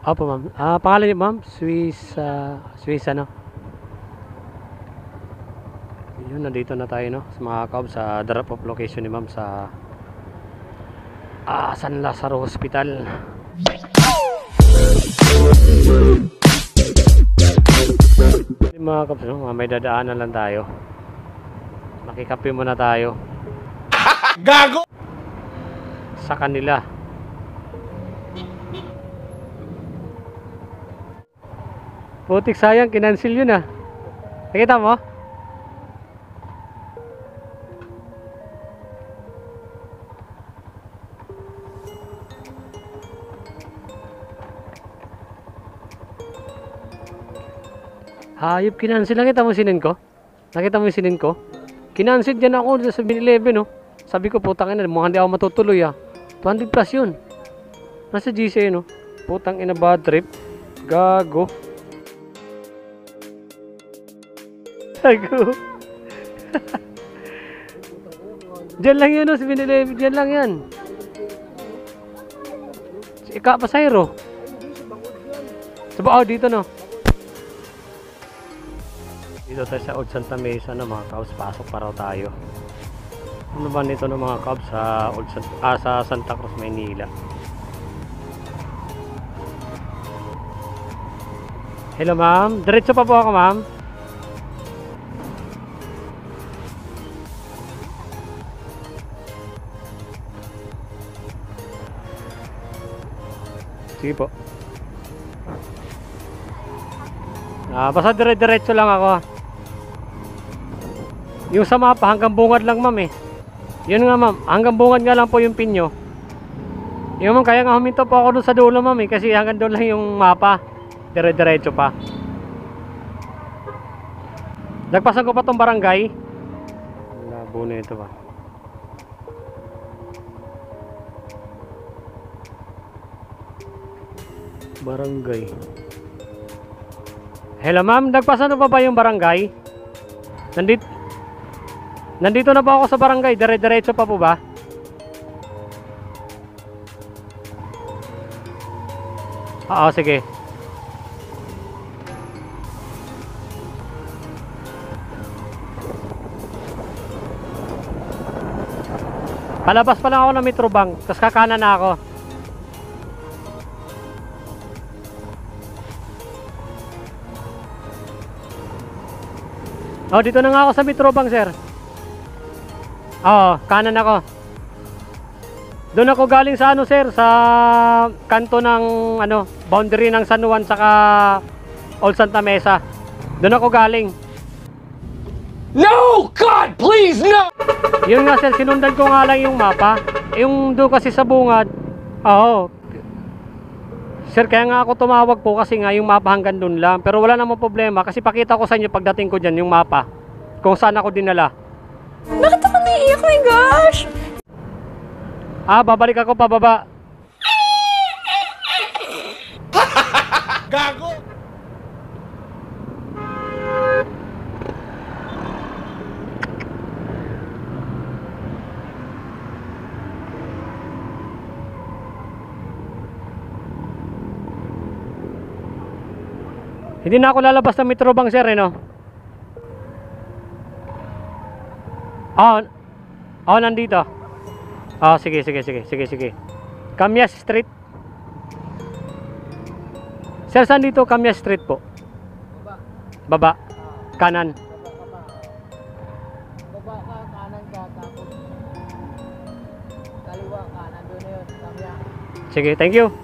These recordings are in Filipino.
Opo, ma'am. Pangalan niyo, ma'am? Swiss ano? Yun, nandito na tayo, no? Sa mga kaob, sa drop off location ni ma'am sa San Lazaro Hospital. Mga kaob, no? May dadaanan lang tayo. Makikape muna tayo. Gago! Sa kanila. Putik, sayang, kinansil yun ah. Nakita mo? Hayop, kinansil. Nakita mo sinin ko? Nakita mo yung sinin ko? Kinansil dyan ako sa 7-Eleven, no? Sabi ko, putang ina, mukhang hindi ako matutuloy ah. 200 plus yun. Nasa GC, no? Putang ina, bad trip. Gago. Gago. Diyan lang yan, no? 7-Eleven, diyan lang yan. Ika Pasayro. Sa dito, no? Dito tayo sa Old Santa Mesa na mga kabs, pasok pa raw tayo. Ano ba nito ng mga kabs sa sa Santa Cruz, Maynila? Hello ma'am, diretso pa po ako ma'am. Sige po. Basta diretso lang ako. Yung sa mapa hanggang bungad lang ma'am eh. Yun nga ma'am, hanggang bungad nga lang po yung pinyo. Yung ma'am, kaya nga huminto po ako dun sa dulo ma'am eh, kasi hanggang doon lang yung mapa. Diretso pa. Nagpasan ko pa tong barangay. Labo na ito ba. Barangay. Hello ma'am, nagpasan pa ba yung barangay? Nandito na ba ako sa barangay? Diretso pa po ba? Oo, sige. Palabas pa lang ako ng Metrobank, tapos kakanan na ako. Oh, dito na nga ako sa Metrobank, sir. Oo, kanan ako. Doon ako galing sa ano, sir, sa kanto ng ano, boundary ng San Juan saka Old Santa Mesa. Doon ako galing. No! God, please, no! Yun nga, sir, sinundan ko nga lang yung mapa. Yung doon kasi sa bungad. Oo. Sir, kaya nga ako tumawag po kasi nga yung mapa hanggang doon lang. Pero wala namang problema kasi pakita ko sa inyo pagdating ko dyan yung mapa. Kung saan ako dinala. Bakit ako naiiyak? Oh my gosh! Babalik ako pababa. Gago! Hindi na ako lalabas ng Metrobank, sir, eh, no? Nandito. Sige. Camyas Street. Sir, saan dito? Camyas Street po. Baba. Kanan. Baba ka, kanan ka, tapos kaliwa ka, nandun na yun, Camyas. Sige, thank you.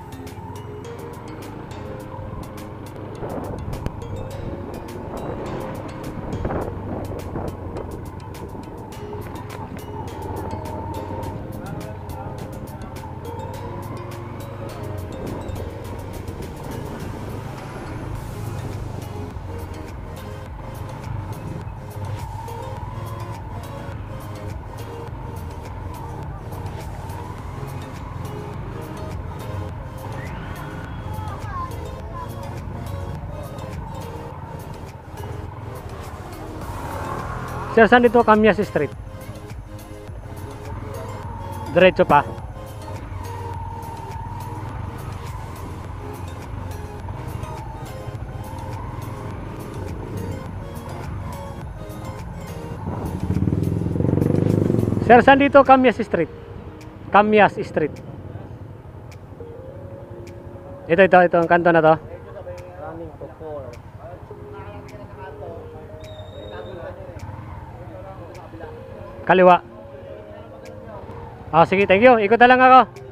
Sir, saan dito? Camyas Street. Diretso pa. Sir, saan dito? Camyas Street. Camyas Street. Ito, ang kanto na to. Running to 4. Kaliwa. Ah, sige, thank you. Ikot na lang ako.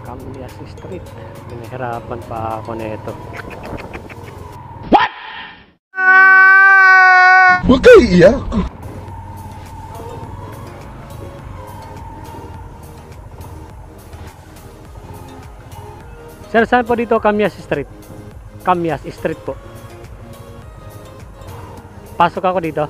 Camyas Street. Pinahirapan pa ako na ito. Huwag kayo iiyak. Sir, saan po dito Camyas Street? Camyas Street po. Pasok ako dito.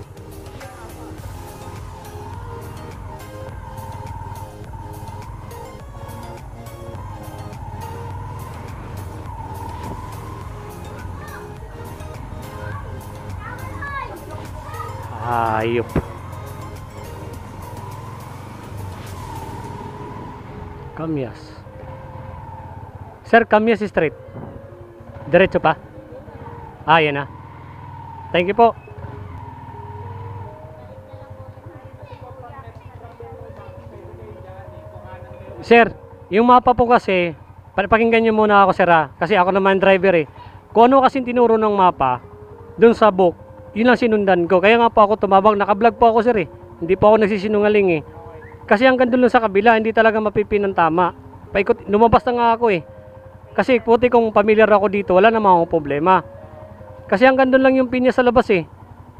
Ayop. Camyas. Sir, Camyas Street. Diretso pa? Ah, yan na. Thank you po. Sir, yung mapa po kasi, pakinggan nyo muna ako sir ha, kasi ako naman driver eh. Kung ano kasi tinuro ng mapa, dun sa book, yun lang sinundan ko. Kaya nga po ako tumabang, nakablog po ako sir eh. Hindi po ako nagsisinungaling eh. Kasi hanggang dun lang sa kabila, hindi talaga mapipin ng tama. Paikot, lumabas na nga ako eh. Kasi puti kung familiar ako dito, wala namang akong problema. Kasi hanggang dun lang yung pinya sa labas eh.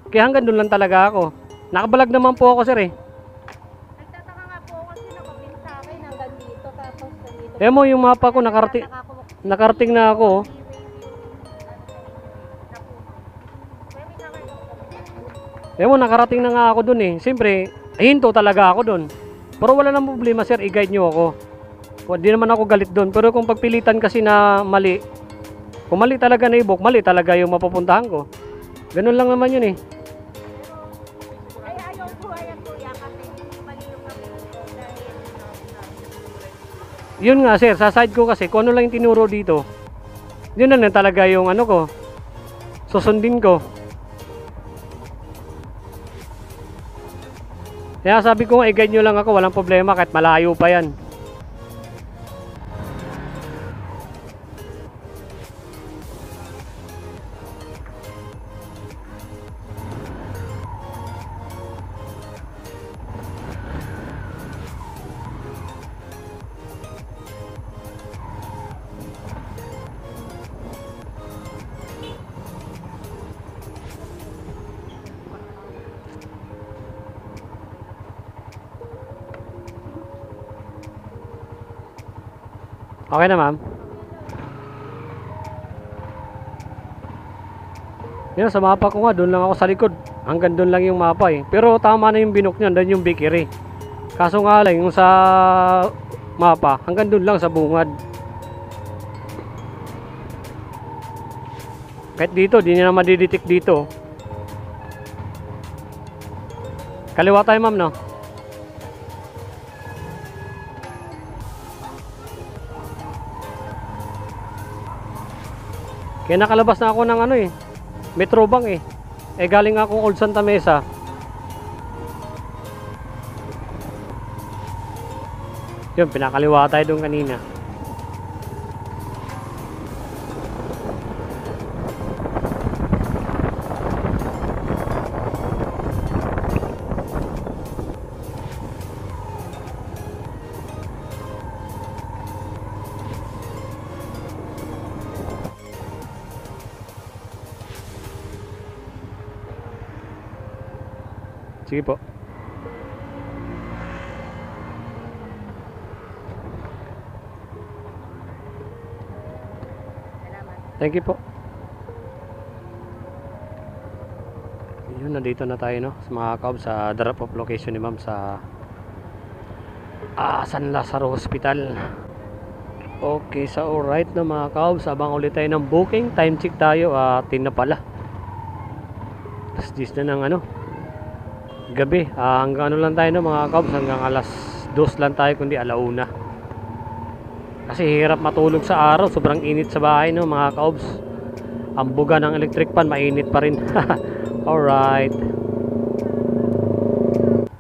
Kaya hanggang dun lang talaga ako. Nakabalag naman po ako sir eh. Nagtataka nga po kasi nakapin sa akin hanggang dito tapos dito. Eh mo yung mapa ko, nakarating na ako oh. Eh mo, nakarating na nga ako dun eh. Siyempre, hinto talaga ako dun. Pero wala nang problema sir, i-guide nyo ako. Hindi naman ako galit dun. Pero kung pagpilitan kasi na mali, kung mali talaga na i-book, mali talaga yung mapupuntahan ko. Ganun lang naman yun eh. Ay, ayaw po ayan kuya kasi hindi mali yung kapin ko dahil Yun nga sir, sa side ko kasi, kung ano lang yung tinuro dito, yun na lang talaga yung ano ko, susundin ko. Kaya sabi ko nga, i-guide nyo lang ako, walang problema kahit malayo pa yan. Okay na ma'am. Yan, sa mapa ko nga, doon lang ako sa likod. Hanggang doon lang yung mapa eh. Pero tama na yung binook niyan, doon yung bakery. Kaso nga lang, yung sa mapa, hanggang doon lang sa bungad. Kahit dito, di niya na madidetect dito. Kaliwa tayo ma'am, no? Kaya nakalabas na ako ng ano eh, Metrobang eh. Eh galing akong Old Santa Mesa. Yun, pinakaliwa tayo doon kanina. Sige po. Thank you po. Yun, nandito na tayo no, sa mga kaob sa drop off location ni ma'am sa San Lazaro Hospital. Okay, so alright na mga kaob, abang ulit tayo ng booking. Time check tayo, 10 na pala. Tapos 10 na ng ano, gabi. Hanggang ano lang tayo no mga kaob, hanggang alas 2 lang tayo kundi alauna. Kasi hirap matulog sa araw, sobrang init sa bahay no mga kaobs. Ang buga ng electric fan, mainit pa rin. Alright.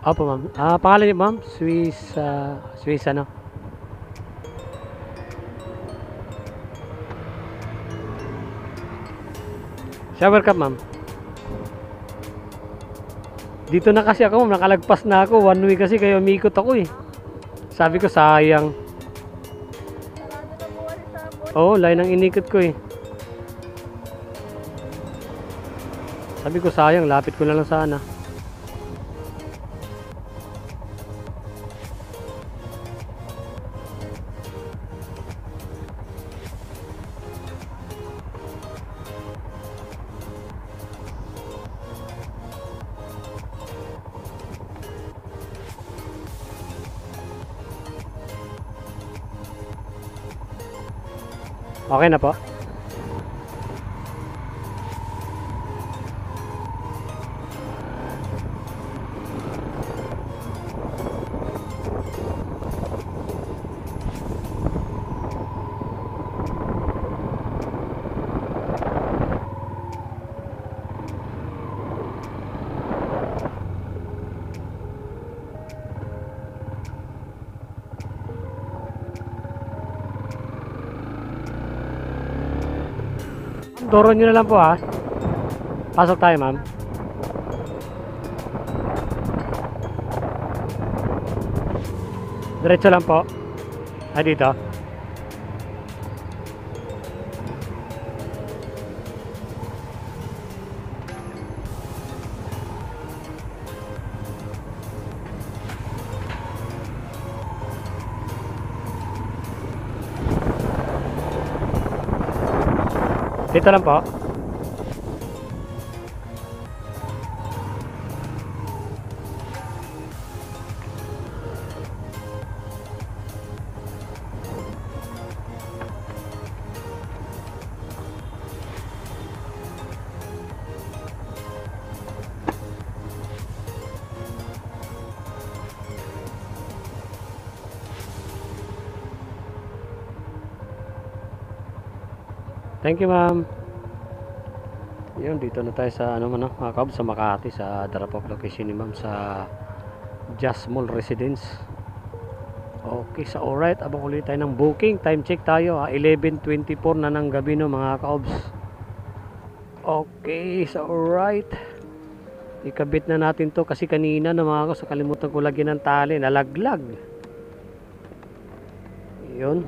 Opo ma'am. Pangalan niyo ma'am? Swiss ano? Shower cup ma'am. Dito na kasi ako ma'am, nakalagpas na ako. One way kasi kaya umikot ako eh. Sabi ko sayang. Sarado na po ulit sa bot. Oo, lain ang inikot ko eh. Sabi ko sayang, lapit ko na lang sana. Okay na po. Turo nyo na lang po ha. Pasok tayo ma'am. Diretso lang po. Dito. Dito lang po. Thank you ma'am. Yun, dito na tayo sa mga kaob, sa Makati, sa drop-off location ni ma'am sa Just Mall Residence. Okay, so alright, abang ulit tayo ng booking. Time check tayo, 11:24 na ng gabi no mga kaobs. Okay, so alright. Ikabit na natin to kasi kanina na mga kaobs, kalimutan ko lagyan ng tali, nalaglag. Yun.